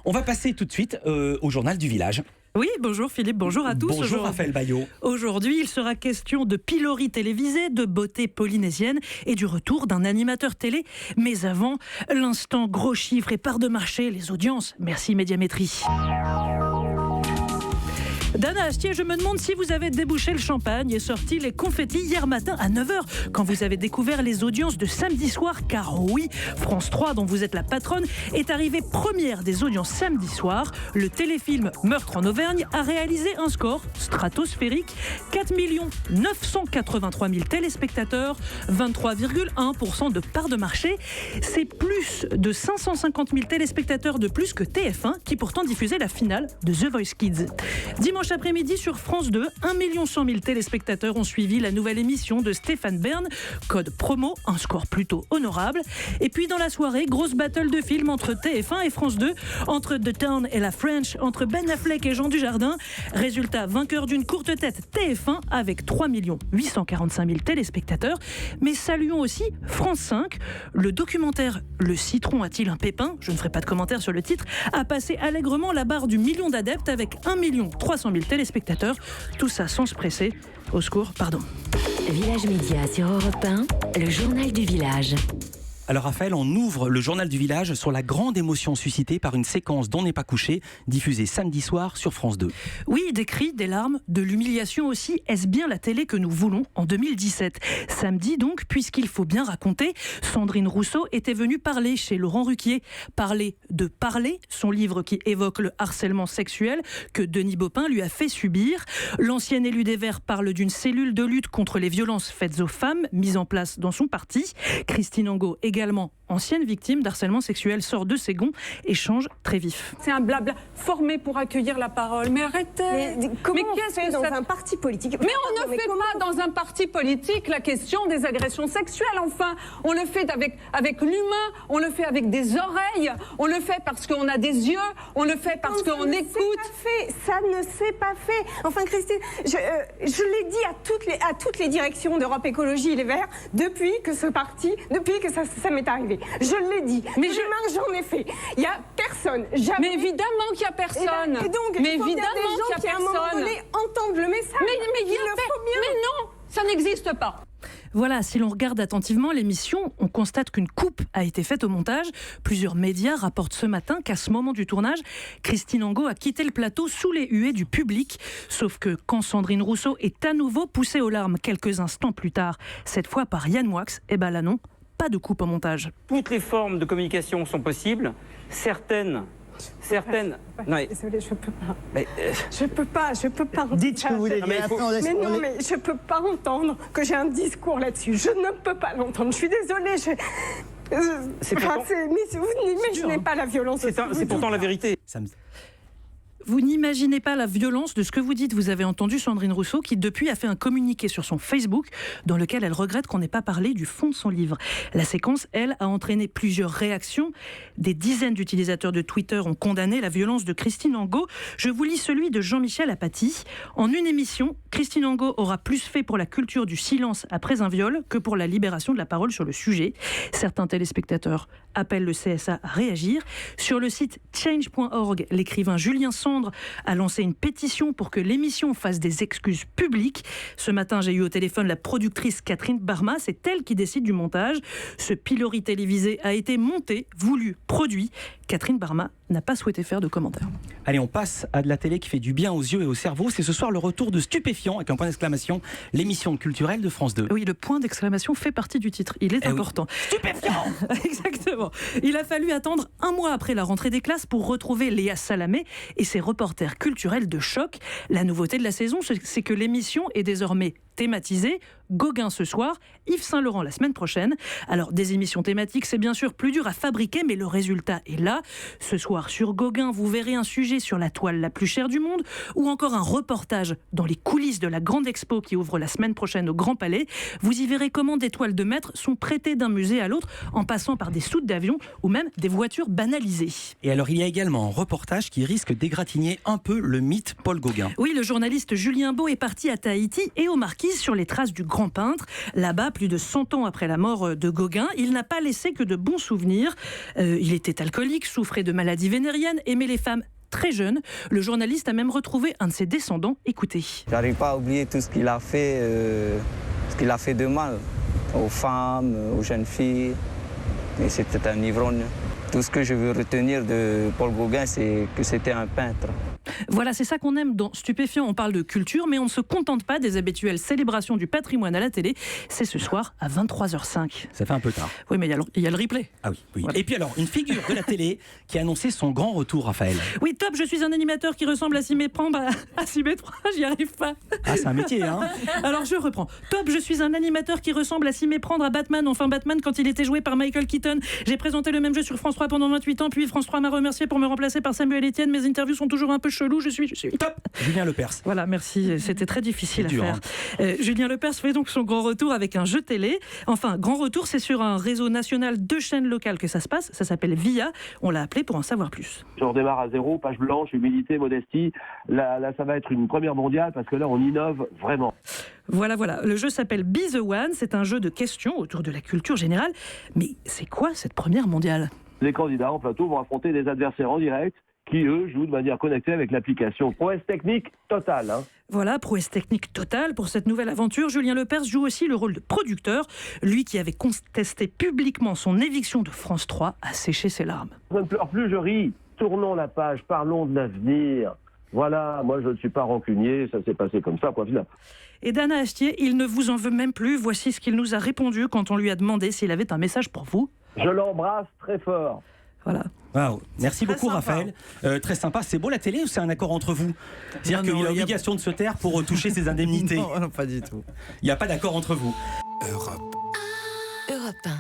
On va passer tout de suite au journal du village. Oui, bonjour Philippe, bonjour à tous. Bonjour Raphaël Baillot. Aujourd'hui, il sera question de pilori télévisé, de beauté polynésienne et du retour d'un animateur télé. Mais avant, l'instant gros chiffres et part de marché, les audiences. Merci Médiamétrie. Dana Astier, je me demande si vous avez débouché le champagne et sorti les confettis hier matin à 9h, quand vous avez découvert les audiences de samedi soir, car oui, France 3, dont vous êtes la patronne, est arrivée première des audiences samedi soir. Le téléfilm Meurtre en Auvergne a réalisé un score stratosphérique, 4 983 000 téléspectateurs, 23,1% de part de marché. C'est plus de 550 000 téléspectateurs de plus que TF1, qui pourtant diffusait la finale de The Voice Kids. Dimanche après-midi sur France 2, 1 100 000 téléspectateurs ont suivi la nouvelle émission de Stéphane Bern, Code Promo, un score plutôt honorable. Et puis dans la soirée, grosse battle de films entre TF1 et France 2, entre The Town et la French, entre Ben Affleck et Jean Dujardin. Résultat, vainqueur d'une courte tête, TF1 avec 3 845 000 téléspectateurs. Mais saluons aussi France 5. Le documentaire Le citron a-t-il un pépin ? Je ne ferai pas de commentaire sur le titre. A passé allègrement la barre du million d'adeptes avec 1 300 000 téléspectateurs. Tout ça sans se presser. Au secours, pardon. Village Média sur Europe 1, le journal du village. Alors Raphaël, on ouvre le journal du village sur la grande émotion suscitée par une séquence d'On n'est pas couché, diffusée samedi soir sur France 2. Oui, des cris, des larmes, de l'humiliation aussi. Est-ce bien la télé que nous voulons en 2017 ? Samedi donc, puisqu'il faut bien raconter, Sandrine Rousseau était venue parler chez Laurent Ruquier. Parler de Parler, son livre qui évoque le harcèlement sexuel que Denis Baupin lui a fait subir. L'ancienne élue des Verts parle d'une cellule de lutte contre les violences faites aux femmes, mise en place dans son parti. Christine Angot, également ancienne victime d'harcèlement sexuel, sort de ses gonds, échange très vif. C'est un blabla formé pour accueillir la parole. Mais arrêtez. Comment on fait dans un parti politique ? Mais on ne fait pas dans un parti politique la question des agressions sexuelles. Enfin, on le fait avec l'humain, on le fait avec des oreilles, on le fait parce qu'on a des yeux, on le fait parce qu'on écoute. Ça ne s'est pas fait. Enfin, Christine, je l'ai dit à toutes les directions d'Europe Écologie Les Verts depuis que ça m'est arrivé. Je l'ai dit. Mais j'en ai fait. Il n'y a personne. Jamais. Mais évidemment qu'il n'y a personne. Et donc, mais évidemment qu'il y a des gens qui, à un moment donné, entendent le message. Mais non, ça n'existe pas. Voilà, si l'on regarde attentivement l'émission, on constate qu'une coupe a été faite au montage. Plusieurs médias rapportent ce matin qu'à ce moment du tournage, Christine Angot a quitté le plateau sous les huées du public. Sauf que quand Sandrine Rousseau est à nouveau poussée aux larmes quelques instants plus tard, cette fois par Yann Moix, eh ben là non, pas de coupe au montage. Toutes les formes de communication sont possibles. Certaines. Non, désolée, je peux pas. Je peux pas. Dites ce que vous voulez dire. Mais je peux pas entendre que j'ai un discours là-dessus. Je ne peux pas l'entendre. Je suis désolée. Mais vous n'imaginez pas la violence. C'est pourtant la vérité. Vous n'imaginez pas la violence de ce que vous dites. Vous avez entendu Sandrine Rousseau qui, depuis, a fait un communiqué sur son Facebook dans lequel elle regrette qu'on n'ait pas parlé du fond de son livre. La séquence, elle, a entraîné plusieurs réactions. Des dizaines d'utilisateurs de Twitter ont condamné la violence de Christine Angot. Je vous lis celui de Jean-Michel Apathy. En une émission, Christine Angot aura plus fait pour la culture du silence après un viol que pour la libération de la parole sur le sujet. Certains téléspectateurs appellent le CSA à réagir. Sur le site change.org, l'écrivain Julien Sand a lancé une pétition pour que l'émission fasse des excuses publiques. Ce matin, j'ai eu au téléphone la productrice Catherine Barma. C'est elle qui décide du montage. Ce pilori télévisé a été monté, voulu, produit. Catherine Barma n'a pas souhaité faire de commentaires. Allez, on passe à de la télé qui fait du bien aux yeux et au cerveau. C'est ce soir le retour de Stupéfiant, avec un point d'exclamation, l'émission culturelle de France 2. Oui, le point d'exclamation fait partie du titre. Il est important. Oui. Stupéfiant. Exactement. Il a fallu attendre un mois après la rentrée des classes pour retrouver Léa Salamé et ses reporters culturels de choc. La nouveauté de la saison, c'est que l'émission est désormais thématisée. Gauguin ce soir, Yves Saint-Laurent la semaine prochaine. Alors, des émissions thématiques, c'est bien sûr plus dur à fabriquer, mais le résultat est là. Ce soir, sur Gauguin, vous verrez un sujet sur la toile la plus chère du monde, ou encore un reportage dans les coulisses de la grande expo qui ouvre la semaine prochaine au Grand Palais. Vous y verrez comment des toiles de maître sont prêtées d'un musée à l'autre, en passant par des soutes d'avion ou même des voitures banalisées. Et alors, il y a également un reportage qui risque d'égratigner un peu le mythe Paul Gauguin. Oui, le journaliste Julien Beau est parti à Tahiti et aux Marquises sur les traces du grand grand peintre. Là-bas, plus de 100 ans après la mort de Gauguin, il n'a pas laissé que de bons souvenirs. Il était alcoolique, souffrait de maladies vénériennes, aimait les femmes très jeune. Le journaliste a même retrouvé un de ses descendants. Écoutez. J'arrive pas à oublier tout ce qu'il a fait de mal aux femmes, aux jeunes filles. Et c'était un ivrogne. Tout ce que je veux retenir de Paul Gauguin, c'est que c'était un peintre. Voilà, c'est ça qu'on aime dans Stupéfiant. On parle de culture, mais on ne se contente pas des habituelles célébrations du patrimoine à la télé. C'est ce soir à 23h05. Ça fait un peu tard. Oui, mais il y a le replay. Ah oui, oui. Voilà. Et puis alors, une figure de la télé qui a annoncé son grand retour, Raphaël. Oui, top, je suis un animateur qui ressemble à s'y méprendre, à s'y mettre. J'y arrive pas. Ah, c'est un métier, hein. Alors, je reprends. Top, je suis un animateur qui ressemble à s'y méprendre à Batman. Enfin, Batman, quand il était joué par Michael Keaton. J'ai présenté le même jeu sur France 3 pendant 28 ans, puis France 3 m'a remercié pour me remplacer par Samuel Etienne. Mes interviews sont toujours un peu cheloues. Je suis top. Julien Lepers. Voilà, merci. C'était très difficile à dur, faire. Julien Lepers fait donc son grand retour avec un jeu télé. Enfin, grand retour, c'est sur un réseau national de chaînes locales que ça se passe. Ça s'appelle VIA. On l'a appelé pour en savoir plus. Je redémarre à zéro, page blanche, humilité, modestie. Là, ça va être une première mondiale parce que là, on innove vraiment. Voilà. Le jeu s'appelle Be the One. C'est un jeu de questions autour de la culture générale. Mais c'est quoi cette première mondiale ? Les candidats en plateau vont affronter des adversaires en direct qui, eux, jouent de manière connectée avec l'application. Prouesse technique totale. Voilà, prouesse technique totale pour cette nouvelle aventure. Julien Lepers joue aussi le rôle de producteur. Lui qui avait contesté publiquement son éviction de France 3 a séché ses larmes. Je ne pleure plus, je ris. Tournons la page, parlons de l'avenir. Voilà, moi je ne suis pas rancunier, ça s'est passé comme ça, point final. Et Dana Astier, il ne vous en veut même plus. Voici ce qu'il nous a répondu quand on lui a demandé s'il avait un message pour vous. Je l'embrasse très fort. Voilà. Wow. Merci beaucoup, sympa. Raphaël. Très sympa. C'est beau la télé ou c'est un accord entre vous ? C'est-à-dire qu'il y a l'obligation de se taire pour toucher ses indemnités. Non, pas du tout. Il n'y a pas d'accord entre vous. Europe 1.